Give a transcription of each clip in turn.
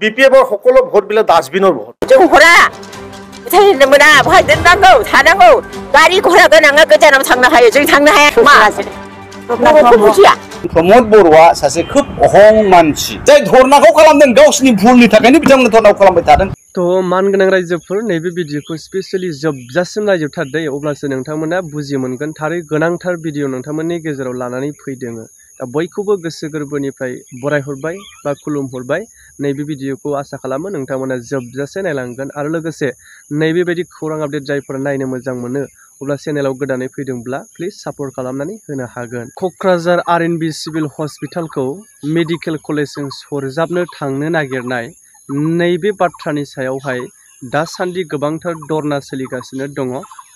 বিপিএফৰ সকলো ভোটবিলাক ডাষ্টবিনৰ ভোট जों हरा थाहैनो मोना बहाय दोननांगौ थानांगौ गारि घोड़ा गोनाङा गोजानाव थांनो हायो जों थांनो हाया मा बुजिया प्रमद बर'आ सासे खोब अहं मानसि जाय धरनाखौ खालामदों गावसिनि भुलनि थाखायनो बिथांमोना धरनाखौ खालामबाय थादों। तो मानगोनां रायजोफोर नैबे भिडिअखौ स्पेशली जोबजासिम नायजोबथारदो अब्लासो नोंथांमोना बुजि मोनगोन थारै गोनांथार भिडिअ नोंथांमोननि गेजेराव लानानै फैदों। दा बयखौबो गोसो गोरबोनिफ्राय बरायहरबाय बा खुलुमहरबाय। नैबे भिडिअखौ आसा खालामो नोंथांमोना जोबजासे नायलांगोन आरो लोगोसे नैबेबायदि खौरां आपडेट जायफोरा नायनो मोजां मोनो अब्ला चेनेलाव गोदानै फैदोंब्ला प्लिज सापर्ट खालामनानै होनो हागोन। क'क्राझार आर.एन.बि. सिभिल हस्पिटालखौ मेडिकेल कलेजजों सरजाबनो थांनो नागिरनाय नैबे बाथ्रानि सायावहाय दासान्दि गोबांथार धरना सोलिगासिनो दङ।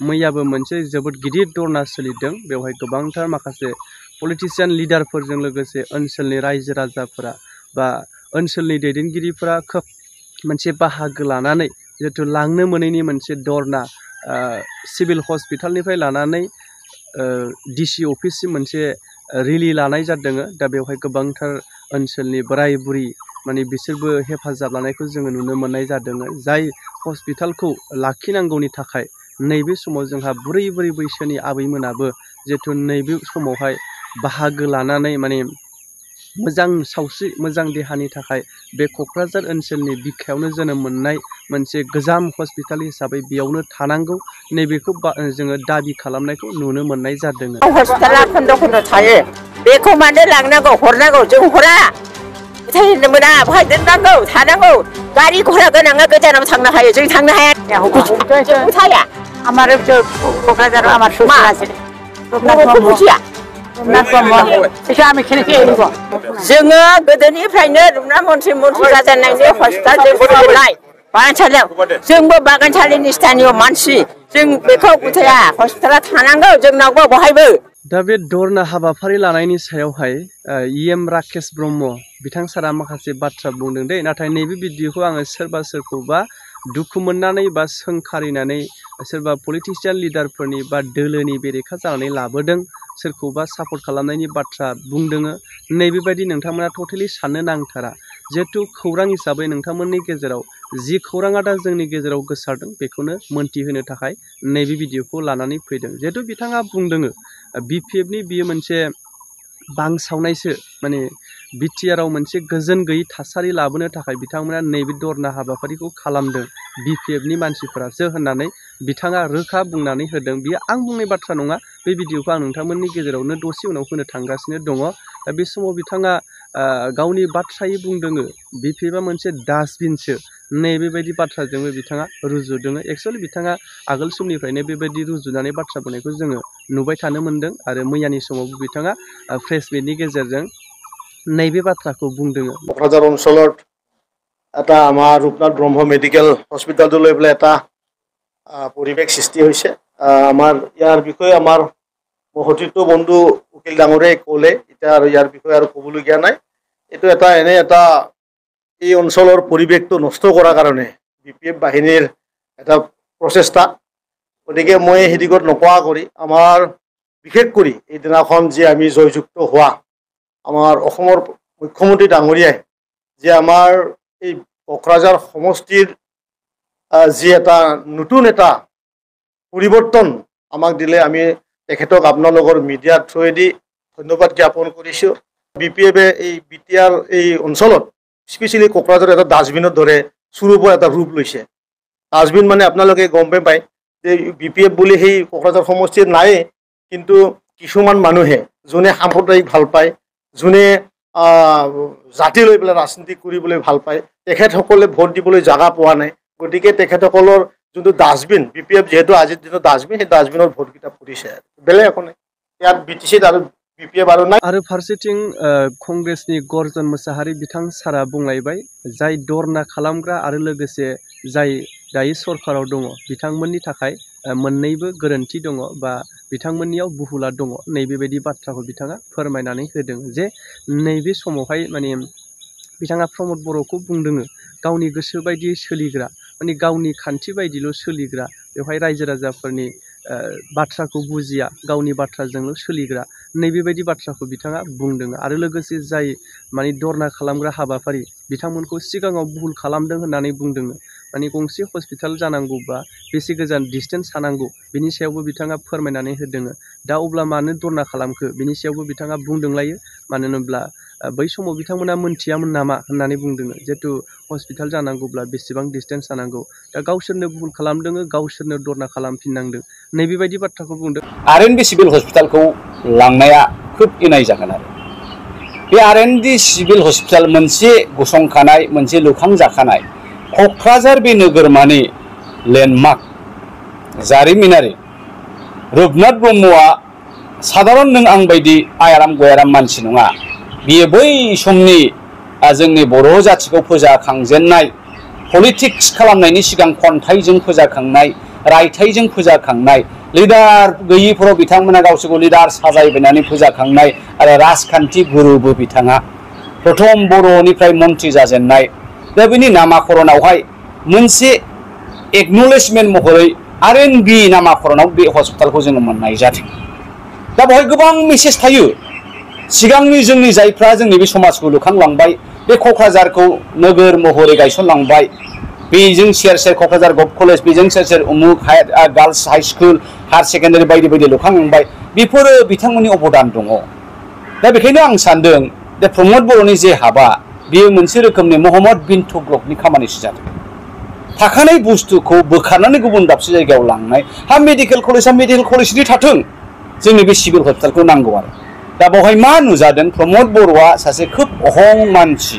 मैयाबो मोनसे जोबोद गिदिर धरना सोलिदों। बेवहाय गोबांथार माखासे पलिटिशियान लिडारफोरजों लोगोसे ओनसोलनि रायजो राजाफोरा बा ओनसोलनि दैदेनगिरिफोरा खोब मोनसे बाहागो लानानै जिहेतु लांनो मोनैनि मोनसे धरना सिभिल हस्पिटालनिफ्राय लानानै डिसि अफिससिम मोनसे रेलि लानाय जादों। दा बेवहाय गोबांथार ओनसोलनि बोराय बुरि माने बिसोरबो हेफाजाब लानायखौ जोङो नुनो मोननाय जादों। जाय हस्पिटालखौ लाखिनांगौनि थाखाय नैबे समाव जोंहा बुरै बुरै बैसोनि आबैमोनाबो जिहेतु नैबे समावहाय बाहागो लानानै माने मोजां सावस्रि मोजां देहानि थाखाय बे क'क्राझार ओनसोलनि बिखायावनो जोनोम मोननाय मोनसे गोजाम हस्पिटाल हिसाबै बेयावनो थानांगौ नैबेखौ जोङो दाबि खालामनायखौ नुनो मोननाय जादों। हस्पिटाला खन्द खन्द थायो बेखौ मानो लांनांगौ हरनांगौ जों हरा थाहैनो मोना बहाय दोननांगौ थानांगौ गारि घोड़ा गोनाङा गोजानाव थांनो हायो जों थांनो हाया थाया আমার কক্রাঝার আমার শ্বশুর আছে बुजिया আমি जोङो गोदोनिफ्रायनो रुपनाथ मन्थ्रि जाजानायनि हस्पिटाल जों बागानसालियाव जोंबो बागानसालिनि स्थानीय मानसि जों बेखौ गुथाया हस्पिटाला थानांगौ जोंनावबो बहायबो। दा बे धरना हाबाफारि लानायनि सायावहाय इएम राकेश ब्रह्म बिथां सारा माखासे बाथ्रा बुंदों दे नाथाय नैबे भिडिअखौ आङो सोरखौबा दुखु मोननानै बा सोंखारिनानै सोरबा पलिटिशियान लिडारफोरनि बा दोलोनि बेरेखा जानानै लाबोदों सोरखौबा सापर्ट खालामनायनि बाथ्रा बुंदों नैबेबायदि नोंथांमोना टटेलि साननो नांथारा। जिहेतु खौरां हिसाबै नोंथांमोननि गेजेराव जि खौराङा दा जोंनि गेजेराव गोसारदों बेखौनो मोनथिहोनो थाखाय नैबे भिडिअखौ लानानै फैदों। जिहेतु बिथाङा बुंदों बिपिएफनि बियो मोनसे बांसावनायसो माने बिटिआरआव मोनसे गोजोन गैयै थासारि लाबोनो थाखाय बिथांमोना नैबे धरना हाबाफारिखौ खालामदों बिपिएफनि मानसिफोरासो होननानै बिथाङा रोखा बुंनानै होदों। बियो आं बुंनाय बाथ्रा नङा। बे भिडिअखौ आं नोंथांमोननि गेजेरावनो दसे उनाव होनो थांगासिनो दङ। दा बे समाव बिथाङा गावनि बाथ्रायै बुंदों बिपिएफआ मोनसे डास्टबिनसो नैबेबायदि बाथ्राजोंबो बिथाङा रुजुदों। एक्सुवेलि बिथाङा आगोल समनिफ्रायनो बेबायदि रुजुनानै बाथ्रा बुंनायखौ जोङो नुबाय थानो मोन्दों आरो मैयानि समावबो बिथाङा प्रेस मिटनि गेजेरजों नैबे बाथ्राखौ बुंदों। क'क्राझार অঞ্চলত এটা আমাৰ ৰূপনাথ ব্ৰহ্ম মেডিকেল হস্পিটালটো লৈ পেলাই এটা পৰিৱেশ সৃষ্টি হৈছে। আমাৰ ইয়াৰ বিষয়ে আমাৰ সতীৰ্থ বন্ধু উকিল ডাঙৰে ক'লে এতিয়া আৰু ইয়াৰ বিষয়ে আৰু ক'বলগীয়া নাই। এইটো এনে এটা এই অঞ্চলৰ পৰিৱেশটো নষ্ট কৰাৰ কাৰণে বিপিএফ বাহিনীৰ এটা প্ৰচেষ্টা। গতিকে মই সেই দিশত নকোৱা কৰি আমাৰ বিশেষ কৰি এই দিনাখন যে আমি জয়যুক্ত হোৱা আমাৰ অসমৰ মুখ্যমন্ত্ৰী ডাঙৰীয়াই যে আমাৰ এই কোকৰাঝাৰ সমষ্টিৰ যি এটা নতুন এটা পৰিৱৰ্তন আমাক দিলে আমি তেখেতক আপোনালোকৰ মিডিয়াৰ থ্ৰুৱেদি ধন্যবাদ জ্ঞাপন কৰিছোঁ। বিপিএফে এই বিটিআৰ এই অঞ্চলত স্পেচিয়েলি কোকৰাঝাৰ এটা ডাষ্টবিনৰ দৰে স্বৰূপৰ এটা ৰূপ লৈছে। ডাষ্টবিন মানে আপোনালোকে গম পায় যে বিপিএফ বুলি সেই কোকৰাঝাৰ সমষ্টিত নায়েই, কিন্তু কিছুমান মানুহে যোনে সাম্প্ৰদায়িক ভাল পায় যোনে জাতি লৈ পেলাই ৰাজনীতি কৰিবলৈ ভাল পায় তেখেতসকলে ভোট দিবলৈ জাগা পোৱা নাই। গতিকে তেখেতসকলৰ যোনটো ডাষ্টবিন বিপিএফ যিহেতু আজিৰ দিনত ডাষ্টবিন সেই ডাষ্টবিনৰ ভোটকেইটা পৰিছে বেলেগ একো নাই। ইয়াত বিটিচিত আৰু বিপিএফ আৰু নাই। आरो फारसेथिं कंग्रेसनि गर्जन मोसाहारि बिथां सारा बुंलायबाय जाय धरना खालामग्रा आरो लोगोसे जाय दायो सरकाराव दङ बिथांमोननि थाखाय मोननैबो गोरोन्थि दङ बा बिथांमोननियाव बुहुला दङ नैबेबायदि बाथ्राखौ बिथाङा फोरमायनानै होदों जे नैबे समावहाय माने बिथाङा प्रमद बर'खौ बुंदों गावनि गोसो बायदियै सोलिग्रा माने गावनि खान्थि बायदिल' सोलिग्रा बेवहाय रायजो राजाफोरनि बाथ्राखौ बुजिया गावनि बाथ्राजोंल' सोलिग्रा नैबेबायदि बाथ्राखौ बिथाङा बुंदों आरो लोगोसे जाय माने धरना खालामग्रा हाबाफारि बिथांमोनखौ सिगाङाव भुल खालामदों होननानै बुंदों माने गंसे हस्पिटाल जानांगौबा बेसे गोजान डिस्टेन्स थानांगौ बिनि सायावबो बिथाङा फोरमायनानै होदों दा अब्ला मानो धरना खालामखो बिनि सायावबो बिथाङा बुंदोंलायो मानो होनोब्ला बै समाव बिथांमोना मोनथियामोन नामा होननानै बुंदों जिहेतु हस्पिटाल जानांगौब्ला बेसेबां डिस्टेन्स जानांगौ दा गावसोरनो भुल खालामदों गावसोरनो धरना खालामफिननांदों नैबेबायदि बाथ्राखौ बुंदों आरएनबि सिभिल हस्पिटालखौ लांनाया खोब इनाय जागोन आरो बे आरएनबि सिभिल हस्पिटाल मोनसे गसंखानाय मोनसे लुखांजाखानाय क'क्राझार बे नोगोरमानि लेन्डमार्क जारिमिनारि रुपनाथ ब्रह्मआ साधारन नों आं बायदि आयाराम गयाराम मानसि नङा बियो बै समनि जोंनि बर' जाथिखौ फोजाखांजेननाय पलिटिक्स खालामनायनि सिगां खन्थाइजों फोजाखांनाय रायथाइजों फोजाखांनाय लिडार गैयिफोराव बिथांमोना गावसोरखौ लिडार साजायबायनानै फोजाखांनाय आरो राजखान्थि गुरुबो बिथाङा प्रथम बर'निफ्राय मन्त्रि जाजेननाय दा बिनि नामाकरणावहाय मोनसे एक्न'लेजमेन्ट महरै आरएनबि नामाकरणाव बे हस्पिटालखौ जोङो मोननाय जादों दा बेवहाय गोबां मेसेज थायो सिगांनि जोंनि जायफ्रा जोंनि बे समाजखौ लुखांलांबाय बे क'क्राझारखौ नोगोर महरै गायसनलांबाय बेजों सेर सेर क'क्राझार गभ कलेज बेजों सेर सेर उमुक girls high school higher secondary बायदि बायदि लुखांलांबाय बेफोरो बिथांमोननि अबदान दङ दा बेखायनो आं सानदों जे प्रमद बर'नि जे हाबा बेयो मोनसे रोखोमनि महम्मद बिन तुगलकनि खामानिसो जादों थाखानाय बुस्थुखौ बोखारनानै गुबुन दाबसे जायगायाव लांनाय मेडिकेल कलेजनि थाथों जोंनि बे सिभिल हस्पिटालखौ नांगौ आरो दा बेवहाय मा नुजादों प्रमद बर'आ सासे खोब अहं मानसि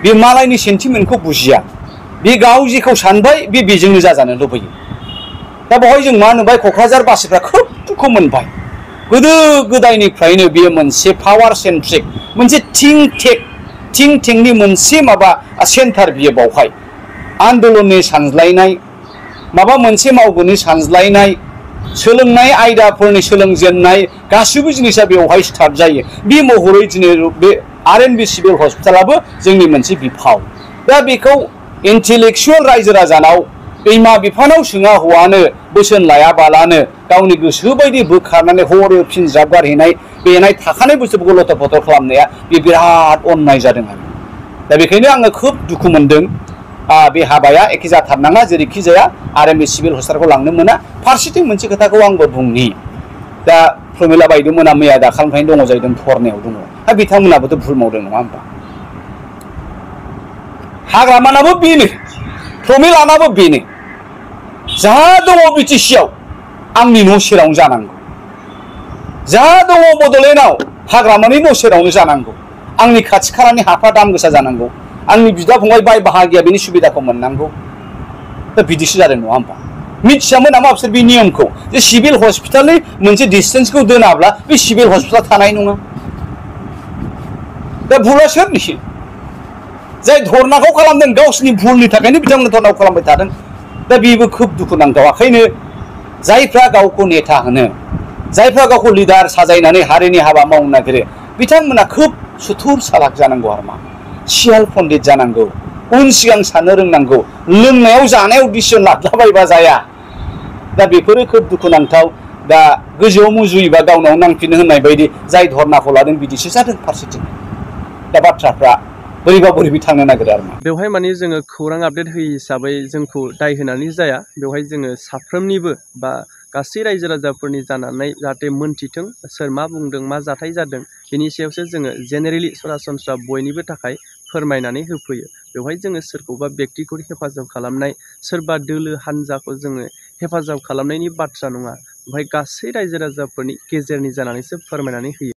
बे मालायनि सेन्टिमेन्टखौ बुजिया बे गाव जेखौ सानबाय बेजोंनो जाजानो लुबैयो दा बेवहाय जों मा नुबाय क'क्राझार बासिफ्रा खोब दुखु मोनबाय गोदो गोदायनिफ्रायनो बेयो मोनसे पावार सेन्ट्रिक मोनसे थिंक टेंकनि मोनसे माबा सेन्टार बियो बावहाय आन्दोलननि सानज्लायनाय माबा मोनसे मावगोननि सानज्लायनाय सोलोंनाय आयदाफोरनि सोलोंजेननाय गासिबो जिनिसा बेवहाय स्टार्ट जायो बे महरै दिनै बे आरएनबि सिभिल हस्पिटालाबो जोंनि मोनसे बिफाव दा बेखौ इन्टेलेक्सुवेल रायजो राजानाव बिमा बिफानाव सोङा हौवानो बोसोन लायाबालानो गावनि गोसो बायदि बोखारनानै हरै फिनज्राब गारहैनाय बेनाय थाखानाय बुस्थुफोरखौ लथर फथर खालामनाया बे बिराद अननाय जादों आरो दा बेखायनो आङो खोब दुखु मोनदों बे हाबाया एखे जाथारनाङा जेरैखि जाया आरएनबि सिभिल हस्पिटालखौ लांनो मोना फारसेथिं मोनसे खोथाखौ आंबो बुंनि दा प्रमिला बायद'मोना मैया दाखालिनिफ्रायनो दङ जाहैदों धरनायाव दङ दा बिथांमोनाबोथ' भुल मावदों नङा होमबा हाग्रामानाबो बेनो प्रमिलानाबो बेनो जा दङ बिटिसिआव आंनि न' सेरावनो जानांगौ जा दङ बड'लेण्डआव हाग्रामानि न' सेरावनो जानांगौ आंनि खाथि खालानि हाफ्रा दाम गोसा जानांगौ आंनि बिदा फंबाय बाय बाहागिया बेनि सुबिदाखौ मोननांगौ दा बिदिसो जादों नङा होमबा मिथियामोन नामा बिसोर बे नियमखौ जे सिभिल हस्पिटालनि मोनसे डिस्टेन्सखौ दोनाब्ला बे सिभिल हस्पिटाल थानाय नङा दा भुला सोरनि जाय धरनाखौ खालामदों गावसिनि भुलनि थाखायनो बिथांमोना धरनाखौ खालामबाय थादों दा बेबो खोब दुखुनांथाव ओंखायनो जायफ्रा गावखौ नेता होनो जायफ्रा गावखौ लिडार साजायनानै हारिनि हाबा मावनो नागिरो बिथांमोना खोब सुथुर सालाक जानांगौ आरो मा सियाल पण्डित जानांगौ उन सिगां साननो रोंनांगौ लोंनायाव जानायाव डिसिसन लाद्लाबायबा जाया दा बेफोरो खोब दुखुनांथाव दा गोजौआव मुजुयोबा गावनाव नांफिनो होननाय बायदि जाय धरनाखौ लादों बिदिसो जादों फारसेथिं दा बाथ्राफ्रा बोरैबा बोरैबि थांनो नागिरो आरो मा बेवहाय माने जोङो खौरां आपडेट होयि हिसाबै जोंखौ दाय होनानै जाया बेवहाय जोङो साफ्रोमनिबो बा गासै रायजो राजाफोरनि जानानै जाहाथे मोनथिथों सोर मा बुंदों मा जाथाय जादों बेनि सायावसो जोङो जेनेरेलि सरासनस्रा बयनिबो थाखाय फोरमायनानै होफैयो बेवहाय जोङो सोरखौबा बेक्तिखौ हेफाजाब खालामनाय सोरबा दोलो हान्जाखौ जोङो हेफाजाब खालामनायनि बाथ्रा नङा बेवहाय गासै रायजो राजाफोरनि गेजेरनि जानानैसो फोरमायनानै होयो